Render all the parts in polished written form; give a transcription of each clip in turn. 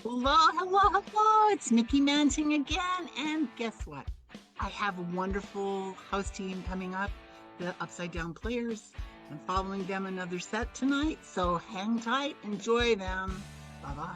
Hello, hello, hello. It's Nikki Manting again. And guess what? I have a wonderful house team coming up, the Upside Down Players. I'm following them another set tonight. So hang tight, enjoy them. Bye bye.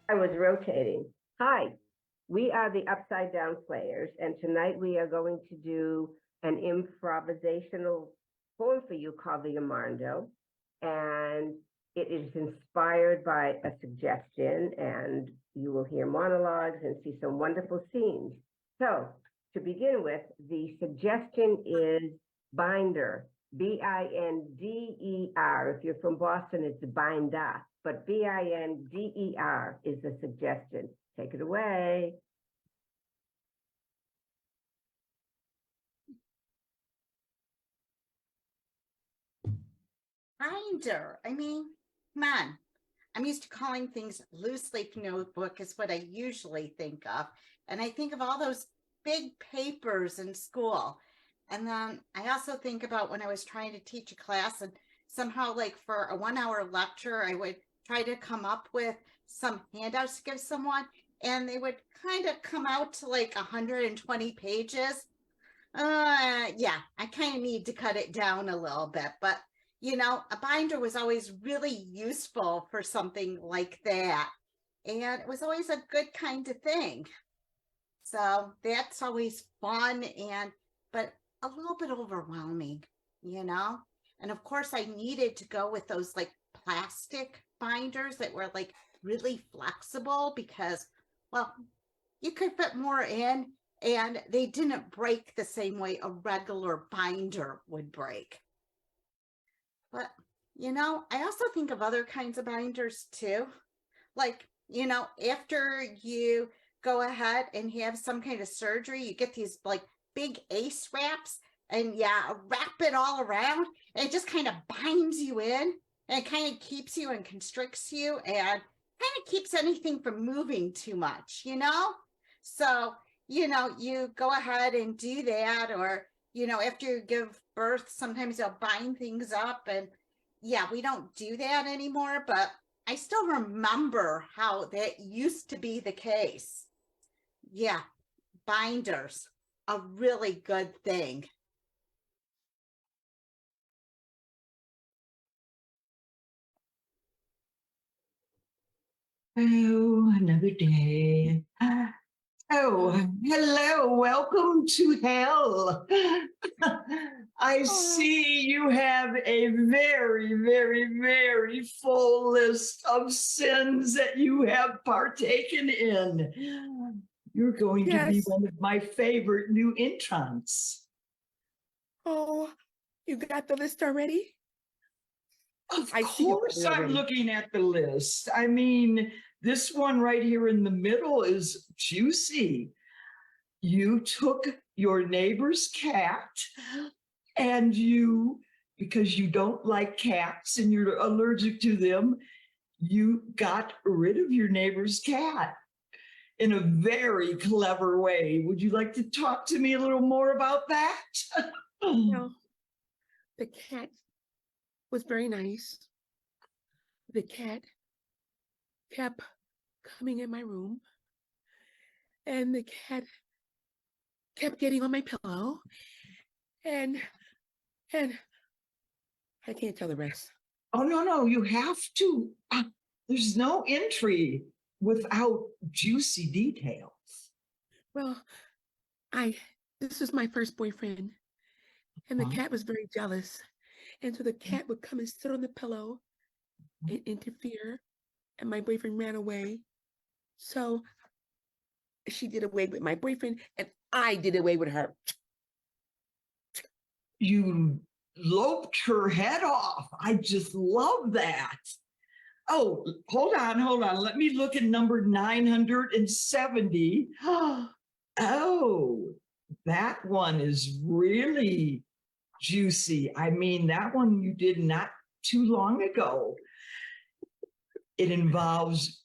I was rotating. Hi, we are the Upside Down Players, and tonight we are going to do an improvisational poem for you called the Yamando. And it is inspired by a suggestion, and you will hear monologues and see some wonderful scenes. So, to begin with, the suggestion is binder, Binder. If you're from Boston, it's binder, but Binder is the suggestion. Take it away. Binder. Come on. I'm used to calling things loose leaf notebook is what I usually think of. And I think of all those big papers in school. And then I also think about when I was trying to teach a class and somehow like for a 1 hour lecture, I would try to come up with some handouts to give someone and they would kind of come out to like 120 pages. Yeah, I kind of need to cut it down a little bit, but a binder was always really useful for something like that. And it was always a good kind of thing. So that's always fun but a little bit overwhelming, you know? And of course I needed to go with those like plastic binders that were like really flexible because, well, you could fit more in and they didn't break the same way a regular binder would break. But, I also think of other kinds of binders too. Like, after you go ahead and have some kind of surgery, you get these like big ace wraps and yeah, wrap it all around and it just kind of binds you in and it kind of keeps you and constricts you and kind of keeps anything from moving too much. So, you go ahead and do that or after you give birth, sometimes they'll bind things up. And yeah, we don't do that anymore, but I still remember how that used to be the case. Yeah, binders, a really good thing. Oh, another day. Oh, hello. Welcome to hell. I see you have a very, very, very full list of sins that you have partaken in. You're going to be one of my favorite new interns. Oh, you got the list already? Of course, I'm looking at the list. I mean, this one right here in the middle is juicy. You took your neighbor's cat and because you don't like cats and you're allergic to them, you got rid of your neighbor's cat in a very clever way. Would you like to talk to me a little more about that? No, the cat was very nice. The cat kept coming in my room and the cat kept getting on my pillow and I can't tell the rest. Oh, no, you have to. There's no entry without juicy details. Well, this was my first boyfriend and the cat was very jealous. And so the cat would come and sit on the pillow and interfere and my boyfriend ran away. So she did away with my boyfriend and I did away with her. You loped her head off. I just love that. Oh, hold on. Let me look at number 970. Oh, that one is really juicy. I mean, that one you did not too long ago. It involves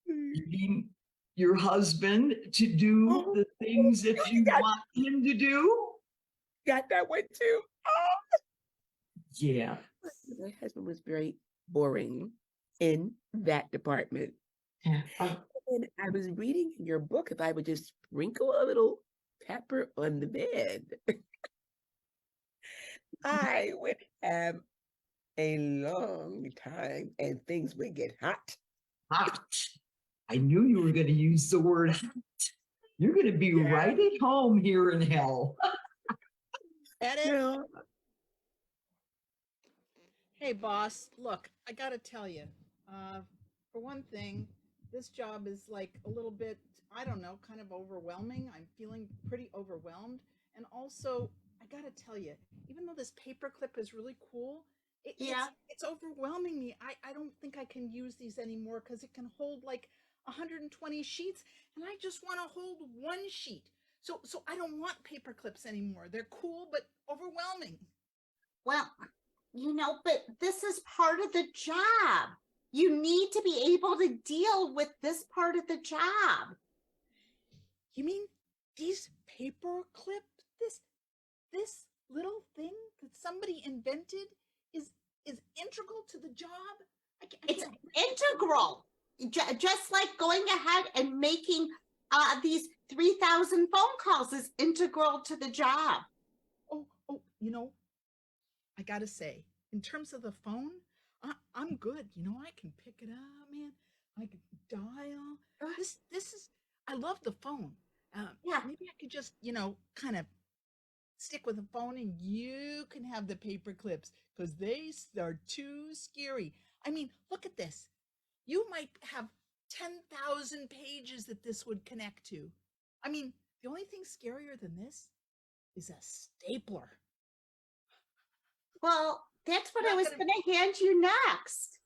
getting your husband to do the things that you want him to do. Got that one too. Oh. Yeah. My husband was very boring in that department. Yeah. And I was reading in your book if I would just sprinkle a little pepper on the bed, I would have a long time and things would get hot. Hot. I knew you were going to use the word hot. You're going to be right at home here in hell. Edit. No. Hey, boss, look, I gotta tell you, for one thing, this job is like a little bit, I don't know, kind of overwhelming. I'm feeling pretty overwhelmed. And also, I gotta tell you, even though this paperclip is really cool, it's overwhelming me. I don't think I can use these anymore because it can hold like 120 sheets, and I just want to hold one sheet. So I don't want paperclips anymore. They're cool, but overwhelming. Well, but this is part of the job. You need to be able to deal with this part of the job. You mean these paper clips, this little thing that somebody invented is integral to the job? It's integral. Just like going ahead and making these 3,000 phone calls is integral to the job. Oh, I gotta say, in terms of the phone, I'm good. I can pick it up, man. I can dial. This is. I love the phone. Maybe I could just, kind of stick with the phone, and you can have the paper clips because they are too scary. I mean, look at this. You might have 10,000 pages that this would connect to. I mean, the only thing scarier than this is a stapler. Well, that's what I was going to hand you next.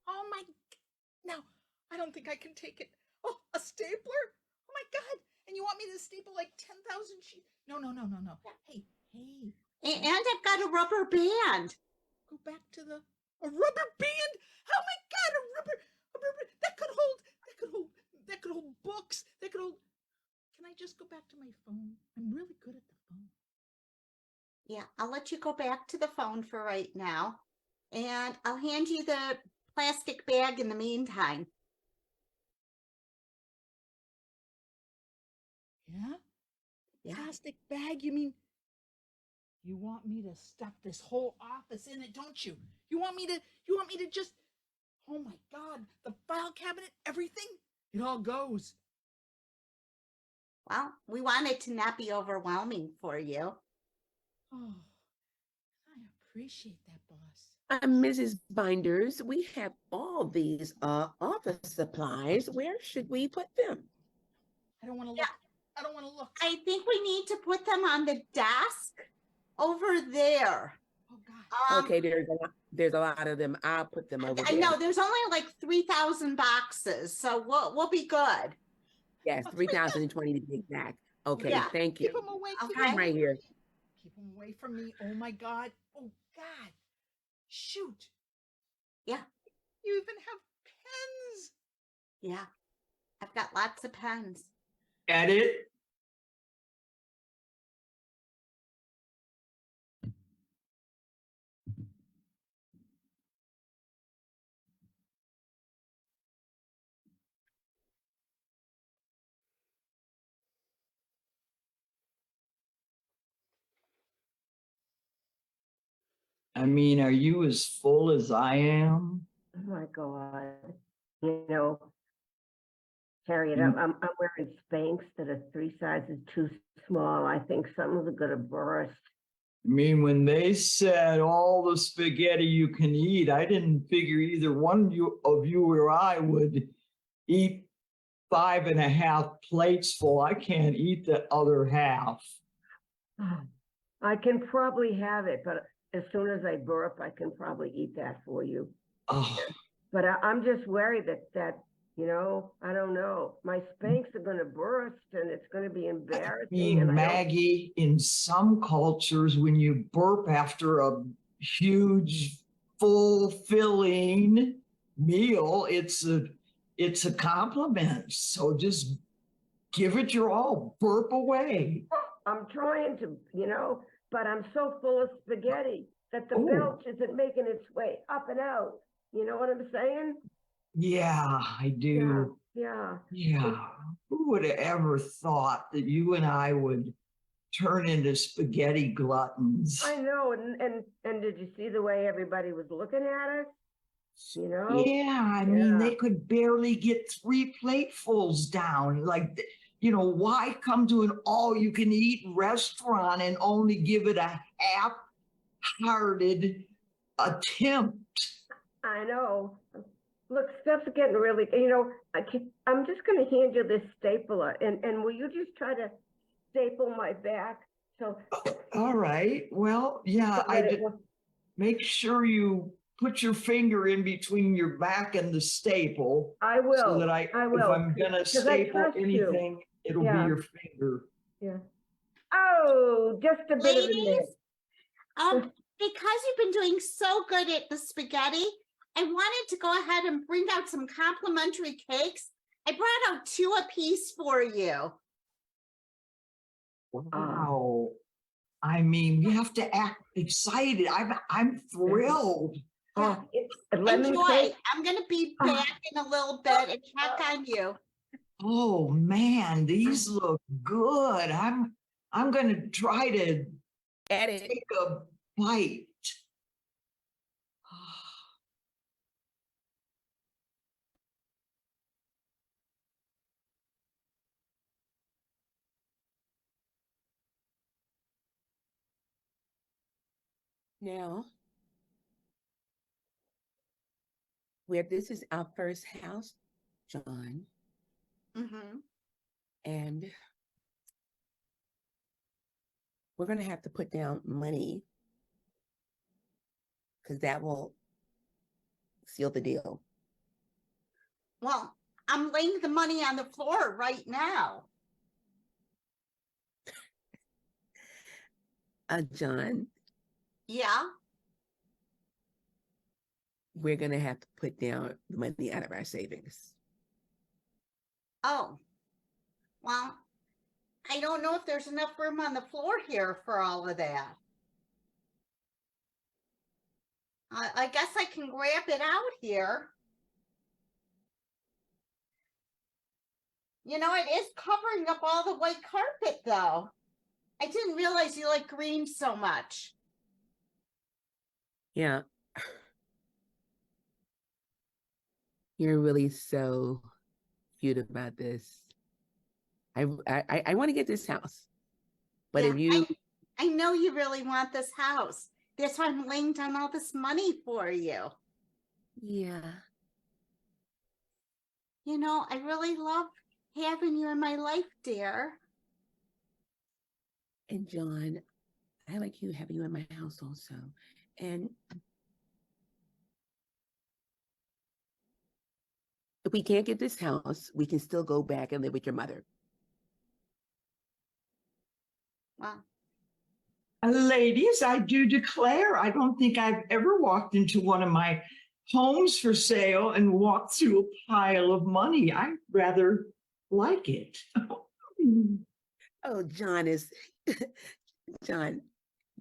Oh my, now, I don't think I can take it. Oh, a stapler? Oh my God. And you want me to staple like 10,000 sheets? No. Hey. And I've got a rubber band. Go back to a rubber band? Oh my God, a rubber that could hold books. Can I just go back to my phone? I'm really good at the phone. Yeah, I'll let you go back to the phone for right now. And I'll hand you the plastic bag in the meantime. Yeah? Plastic bag? You mean you want me to stuff this whole office in it, don't you? You want me to just, oh my God, the file cabinet, everything? It all goes. Well, we want it to not be overwhelming for you. Oh, I appreciate that, boss. Mrs. Binders, we have all these office supplies. Where should we put them? I don't want to look. I don't want to look. I think we need to put them on the desk over there. Oh God. Okay, there's a lot of them. I'll put them over there. I know there's only like 3,000 boxes, so we'll be good. Yes, 3,020 to be exact. Okay, Yeah. thank you. Keep them away from I'm me. right here. Keep them away from me. Oh my God. Oh God. Shoot. Yeah. You even have pens. Yeah. I've got lots of pens. Edit. I mean, are you as full as I am? Oh my God. Harriet, I'm wearing Spanx that are 3 sizes too small. I think some of them are gonna burst. I mean, when they said all the spaghetti you can eat, I didn't figure either one of you or I would eat 5.5 plates full. I can't eat the other half. I can probably have it, but as soon as I burp, I can probably eat that for you. Oh, But I'm just worried that, you know, I don't know. My Spanx are going to burst and it's going to be I embarrassing. And mean, Maggie, in some cultures, when you burp after a huge, fulfilling meal, it's a compliment. So just give it your all, burp away. I'm trying to, you know, but I'm so full of spaghetti that the Oh. belch isn't making its way up and out. You know what I'm saying? Yeah, I do. Yeah. Yeah. Who would have ever thought that you and I would turn into spaghetti gluttons? I know. And did you see the way everybody was looking at us? You know? Yeah, I mean, they could barely get 3 platefuls down. Like, you know, why come to an all-you-can-eat restaurant and only give it a half-hearted attempt? I know. Look, stuff's getting really, you know, I'm just going to hand you this stapler and will you just try to staple my back? So, All right. Well, yeah, so that it will, make sure you put your finger in between your back and the staple. I will. So that I if will. I'm gonna staple anything, it'll be your finger. Yeah. Oh, just a bit of a Ladies, minute. because you've been doing so good at the spaghetti, I wanted to go ahead and bring out some complimentary cakes. I brought out 2 apiece for you. Wow. I mean, you have to act excited. I'm thrilled. Yeah. Lemon Enjoy. cake. I'm going to be back in a little bit and check on you. Oh man, these look good. I'm gonna try to take a bite. Now, where this is our first house, John, Mm-hmm. and we're going to have to put down money because that will seal the deal. Well, I'm laying the money on the floor right now. John, Yeah. we're going to have to put down the money out of our savings. Oh, well, I don't know if there's enough room on the floor here for all of that. I guess I can grab it out here. You know, it is covering up all the white carpet, though. I didn't realize you like green so much. Yeah. You're really so cute about this. I want to get this house, but if you, I know you really want this house. That's why I'm laying down all this money for you. yeah, You know, I really love having you in my life, dear. and John, I like you having you in my house also, and if we can't get this house, we can still go back and live with your mother. Well, Ladies, I do declare, I don't think I've ever walked into one of my homes for sale and walked through a pile of money. I rather like it. Oh, John is, John,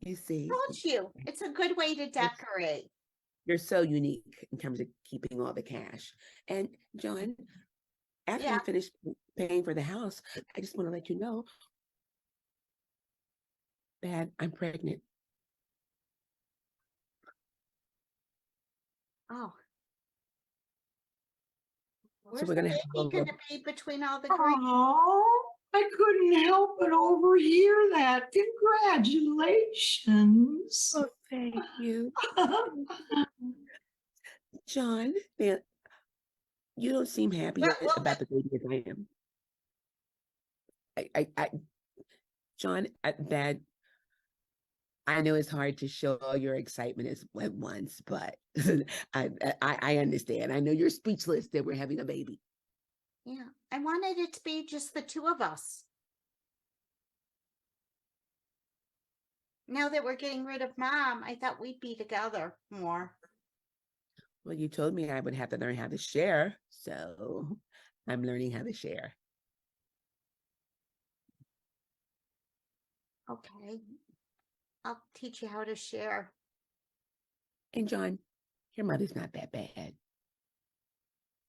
you see, told you, it's a good way to decorate. you're so unique in terms of keeping all the cash. And John, after you finish paying for the house, I just want to let you know that I'm pregnant. Oh. So Where's we're the gonna have baby to going to be between all the green? Oh, I couldn't help but overhear that. Congratulations. Oh, thank you. John, man, you don't seem happy about the baby as I am. John, that I know it's hard to show all your excitement at once, but I understand. I know you're speechless that we're having a baby. Yeah, I wanted it to be just the two of us. Now that we're getting rid of mom, I thought we'd be together more. Well, you told me I would have to learn how to share, so I'm learning how to share. Okay. I'll teach you how to share. And John, your mother's not that bad.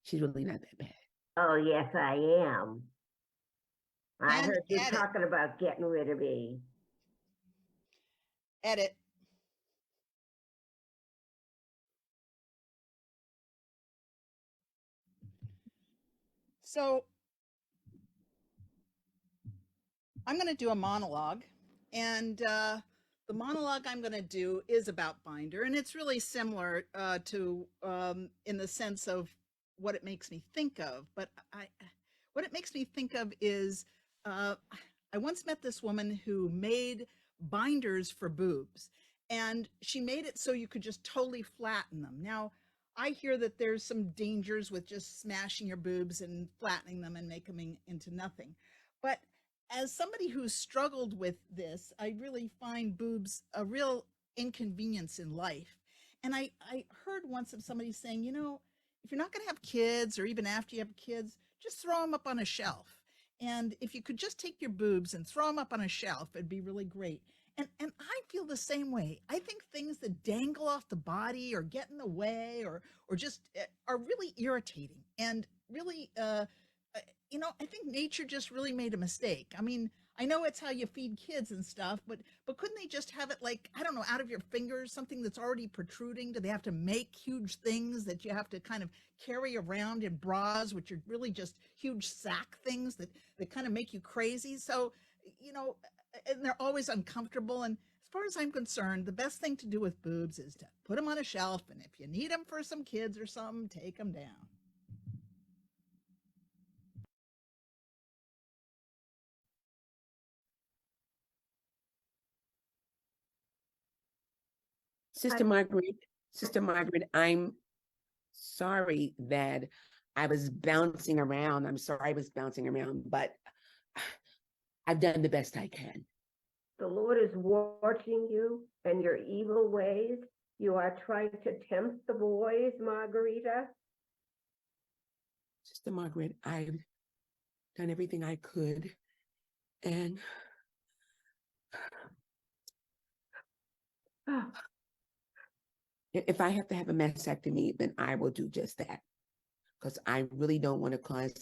She's really not that bad. Oh, yes, I am. I And heard you edit. talking about getting rid of me. Edit. So I'm going to do a monologue, and the monologue I'm going to do is about Binder, and it's really similar to in the sense of what it makes me think of. But what it makes me think of is uh, I once met this woman who made binders for boobs, and she made it so you could just totally flatten them. Now, I hear that there's some dangers with just smashing your boobs and flattening them and make them into nothing. But as somebody who's struggled with this, I really find boobs a real inconvenience in life. And I heard once of somebody saying, if you're not going to have kids or even after you have kids, just throw them up on a shelf. And if you could just take your boobs and throw them up on a shelf, it'd be really great. And I feel the same way. I think things that dangle off the body or get in the way or just are really irritating and really I think nature just really made a mistake. I mean, I know it's how you feed kids and stuff, but couldn't they just have it like, I don't know, out of your fingers, something that's already protruding? Do they have to make huge things that you have to kind of carry around in bras, which are really just huge sack things that kind of make you crazy? So, and they're always uncomfortable. And as far as I'm concerned, the best thing to do with boobs is to put them on a shelf. And if you need them for some kids or something, take them down. Sister Margaret, Sister Margaret, I'm sorry that I was bouncing around. I'm sorry I was bouncing around, but I've done the best I can. The Lord is watching you and your evil ways. You are trying to tempt the boys, Margarita. Sister Margaret, I've done everything I could. And if I have to have a mastectomy, then I will do just that. Because I really don't want to cause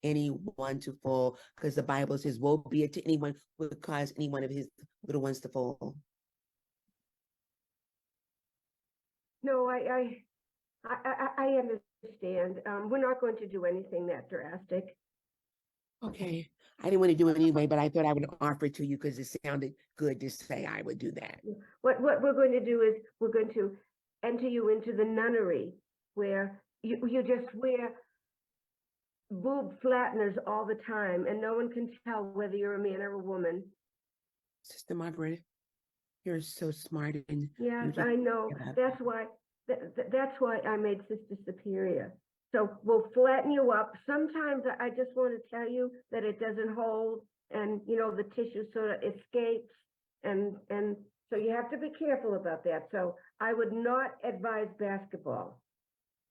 anyone to fall, because the Bible says, woe be it to anyone who would cause any one of his little ones to fall. No, I understand. We're not going to do anything that drastic. Okay, I didn't want to do it anyway, but I thought I would offer it to you because it sounded good to say I would do that. What we're going to do is we're going to enter you into the nunnery where you just wear boob flatteners all the time and no one can tell whether you're a man or a woman. Sister Margaret, you're so smart. And yes, I know. That's why I made Sister Superior. So we'll flatten you up. Sometimes I just want to tell you that it doesn't hold and, the tissue sort of escapes. And so you have to be careful about that. So I would not advise basketball.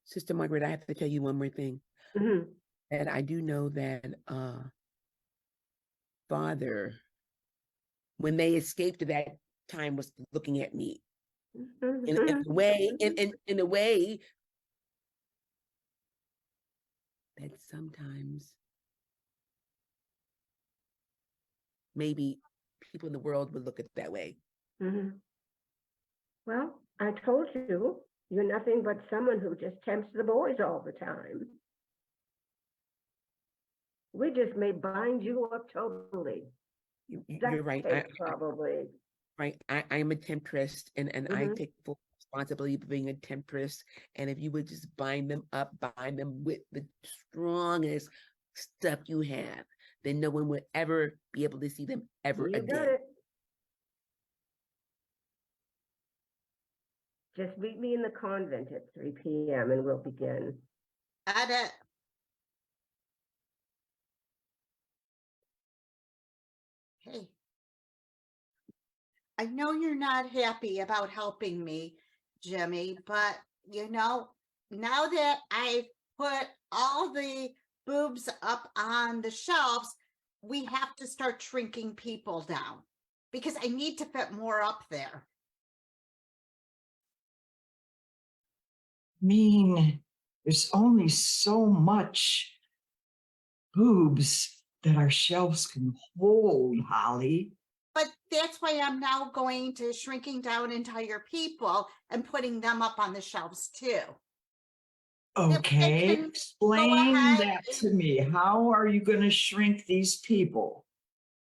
Sister Margaret, I have to tell you one more thing. Mm-hmm. And I do know that Father, when they escaped that time, was looking at me in a way, in a way that sometimes maybe people in the world would look at it that way. Mm-hmm. Well, I told you, you're nothing but someone who just tempts the boys all the time. We just may bind you up totally. You're right. Probably. Right. I am a temptress and I take full responsibility for being a temptress. And if you would just bind them up, bind them with the strongest stuff you have, then no one would ever be able to see them ever again. Got it. Just meet me in the convent at 3 p.m. and we'll begin. Edit. Hey, I know you're not happy about helping me, Jimmy, but now that I've put all the boobs up on the shelves, we have to start shrinking people down because I need to fit more up there. I mean, there's only so much boobs that our shelves can hold, Holly. But that's why I'm now going to shrinking down entire people and putting them up on the shelves too. Okay, can explain ahead that to me. How are you going to shrink these people?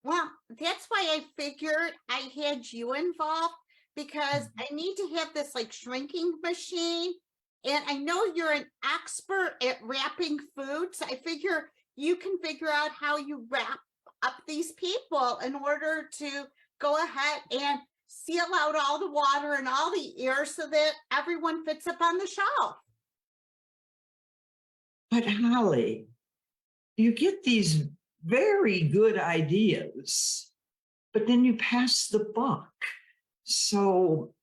Well, that's why I figured I had you involved because I need to have this like shrinking machine. And I know you're an expert at wrapping food. So I figure you can figure out how you wrap up these people in order to go ahead and seal out all the water and all the air so that everyone fits up on the shelf. But Holly, you get these very good ideas, but then you pass the buck. So,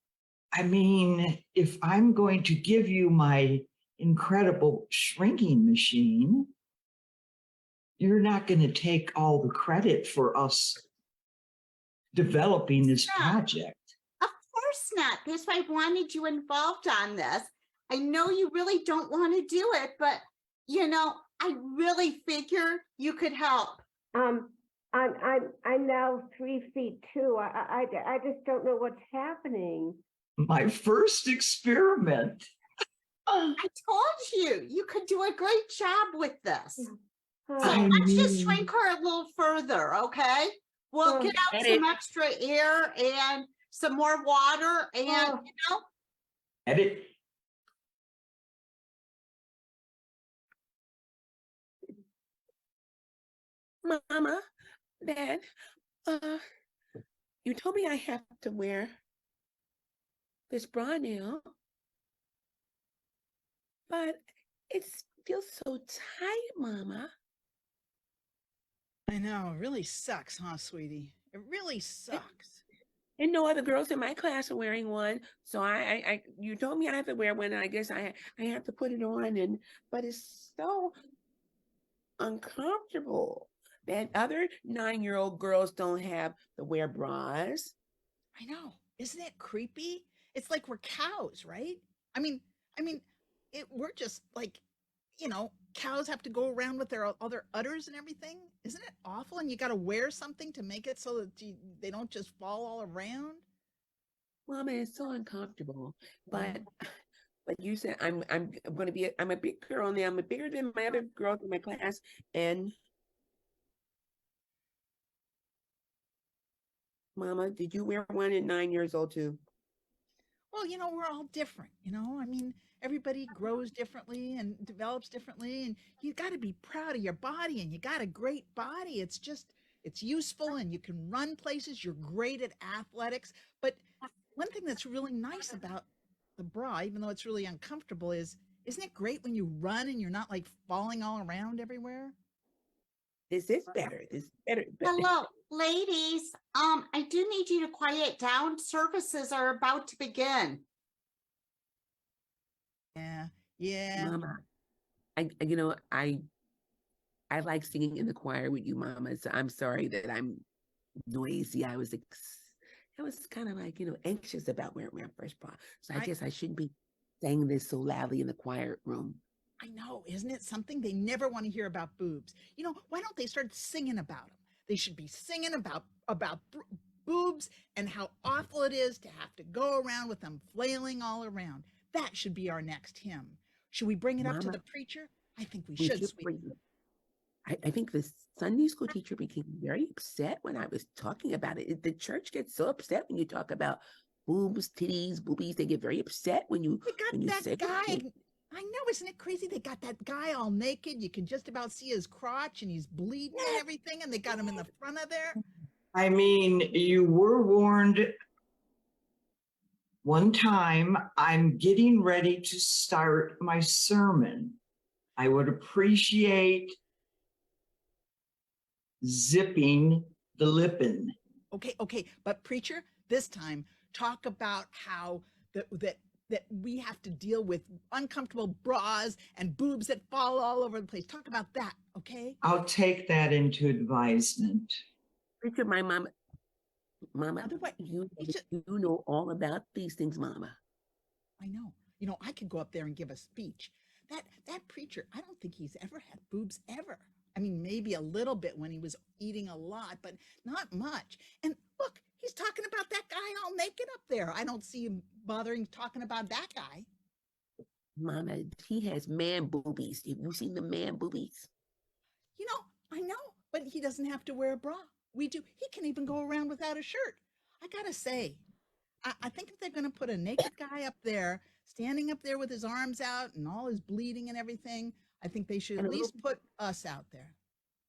I mean, if I'm going to give you my incredible shrinking machine, you're not going to take all the credit for us developing this project. Of course not. That's why I wanted you involved on this. I know you really don't want to do it, but I really figure you could help. I'm now 3'2". I just don't know what's happening. My first experiment. I told you could do a great job with this. So let's just shrink her a little further, okay? We'll get out some extra air and some more water and, Edit. Mama, Dad, you told me I have to wear this bra now, but it feels so tight, Mama. I know, it really sucks, huh, sweetie? It really sucks. And no other girls in my class are wearing one, so you told me I have to wear one, and I guess I have to put it on, but it's so uncomfortable. That other 9-year-old girls don't have to wear bras. I know. Isn't it creepy? It's like we're cows, right? I mean, we're just like, cows have to go around with their other udders and everything. Isn't it awful? And you got to wear something to make it so that they don't just fall all around. Mama, it's so uncomfortable. But you said I'm a big girl now. I'm bigger than my other girls in my class, and Mama, did you wear one at 9 years old too? Well, we're all different, I mean, everybody grows differently and develops differently, and you got to be proud of your body, and you got a great body. It's useful, and you can run places. You're great at athletics. But one thing that's really nice about the bra, even though it's really uncomfortable, isn't it great when you run and you're not like falling all around everywhere? This is better. This is better. Hello, ladies. I do need you to quiet down. Services are about to begin. Yeah. Mama, I like singing in the choir with you, Mama. So I'm sorry that I'm noisy. I was kind of like, anxious about wearing my first bra. So I guess I shouldn't be saying this so loudly in the choir room. I know, isn't it something? They never want to hear about boobs. Why don't they start singing about them? They should be singing about boobs and how awful it is to have to go around with them flailing all around. That should be our next hymn. Should we bring it up to the preacher? I think we should, sweetie. I think the Sunday school teacher became very upset when I was talking about it. The church gets so upset when you talk about boobs, titties, boobies. They get very upset when you say guy. I know, isn't it crazy? They got that guy all naked. You can just about see his crotch and he's bleeding and everything. And they got him in the front of there. I mean, you were warned One time, I'm getting ready to start my sermon. I would appreciate zipping the lippin. Okay, but preacher, this time talk about how that we have to deal with uncomfortable bras and boobs that fall all over the place. Talk about that, okay? I'll take that into advisement. Preacher, my mama, Otherwise, you he just- know all about these things, Mama. I know. I could go up there and give a speech. That preacher, I don't think he's ever had boobs ever. I mean, maybe a little bit when he was eating a lot, but not much. And look, he's talking about that guy all naked up there. I don't see him bothering talking about that guy. Mama, he has man boobies. Have you seen the man boobies? I know, but he doesn't have to wear a bra. We do. He can even go around without a shirt. I gotta say, I think if they're gonna put a naked guy up there, standing up there with his arms out and all his bleeding and everything, I think they should And at a least little- put us out there.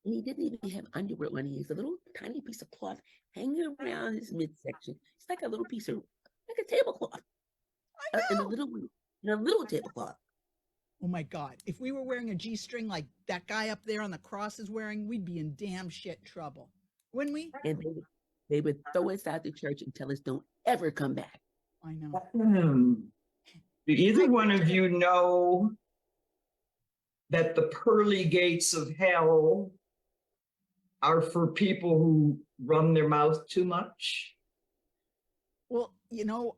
And he didn't even have underwear on. He has a little tiny piece of cloth hanging around his midsection. It's like a little piece of, like a tablecloth. I And know. a little tablecloth. Oh my God. If we were wearing a G-string like that guy up there on the cross is wearing, we'd be in damn shit trouble. Wouldn't we? And they would throw us out the church and tell us don't ever come back. I know. Do either one of you know that the pearly gates of hell are for people who run their mouth too much? Well,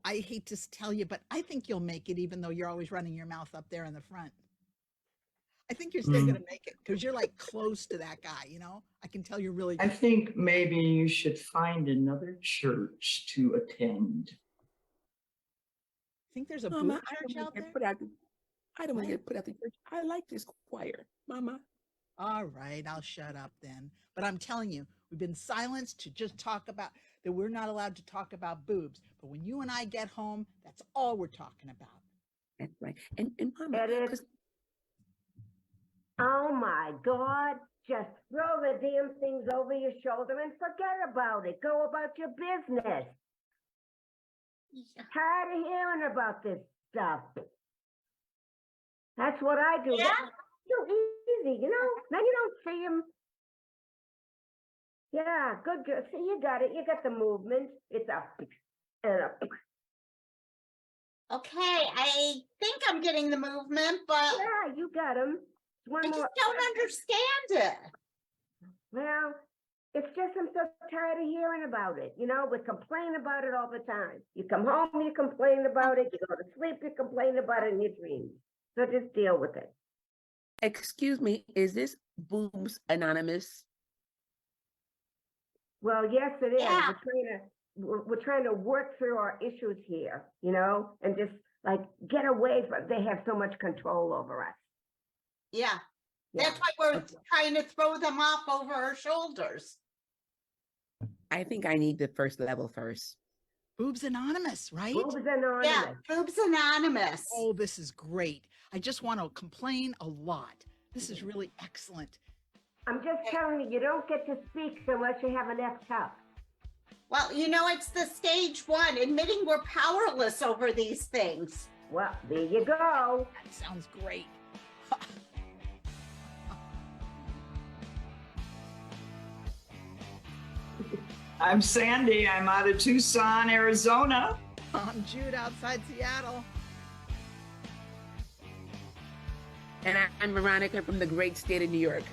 I hate to tell you, but I think you'll make it even though you're always running your mouth up there in the front. I think you're still going to make it because you're like close to that guy, I can tell you're really. I think maybe you should find another church to attend. Think there's a Mama, boob I church don't out want to there? get put out I don't want to get put out the church. I like this choir, Mama. All right, I'll shut up then. But I'm telling you, we've been silenced to just talk about that we're not allowed to talk about boobs. But when you and I get home, that's all we're talking about. That's right. And Mama, Edit. 'cause Oh my God. Just throw the damn things over your shoulder and forget about it. Go about your business. Tired of hearing about this stuff. That's what I do. Yeah. Too easy, Now you don't see him. Yeah, good. See, you got it. You got the movement. It's up and up. Okay, I think I'm getting the movement, but Yeah, you got him. One I more. just don't understand it. Well, it's just I'm so tired of hearing about it. We complain about it all the time. You come home, you complain about it. You go to sleep, you complain about it in your dreams. So just deal with it. excuse me, is this Boobs Anonymous? Well, yes, it is. Yeah. We're trying to work through our issues here, and just like get away from. They have so much control over us. Yeah, Yeah. that's why we're trying to throw them off over our shoulders. I think I need the first level first. Boobs Anonymous, right? Boobs Anonymous. Yeah, Boobs Anonymous. Oh, this is great. I just want to complain a lot. This is really excellent. I'm just telling you, you don't get to speak unless you have an F cup. Well, it's the stage one, admitting we're powerless over these things. Well, there you go. That sounds great. I'm Sandy. I'm out of Tucson, Arizona. I'm Jude outside Seattle. And I'm Veronica from the great state of New York.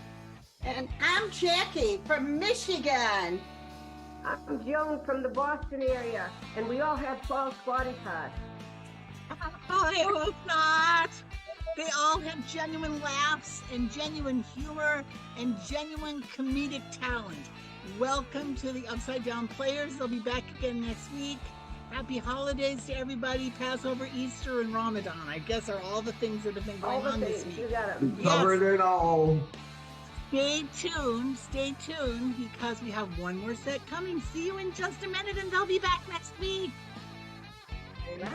And I'm Jackie from Michigan. I'm Joan from the Boston area, and we all have false body parts. I hope not. They all have genuine laughs and genuine humor and genuine comedic talent. Welcome to the Upside Down Players. They'll be back again next week. Happy holidays to everybody. Passover, Easter, and Ramadan, I guess, are all the things that have been All going the on this things. week. You got We it. covered it all. Stay tuned, because we have one more set coming. See you in just a minute, and they'll be back next week. Yeah.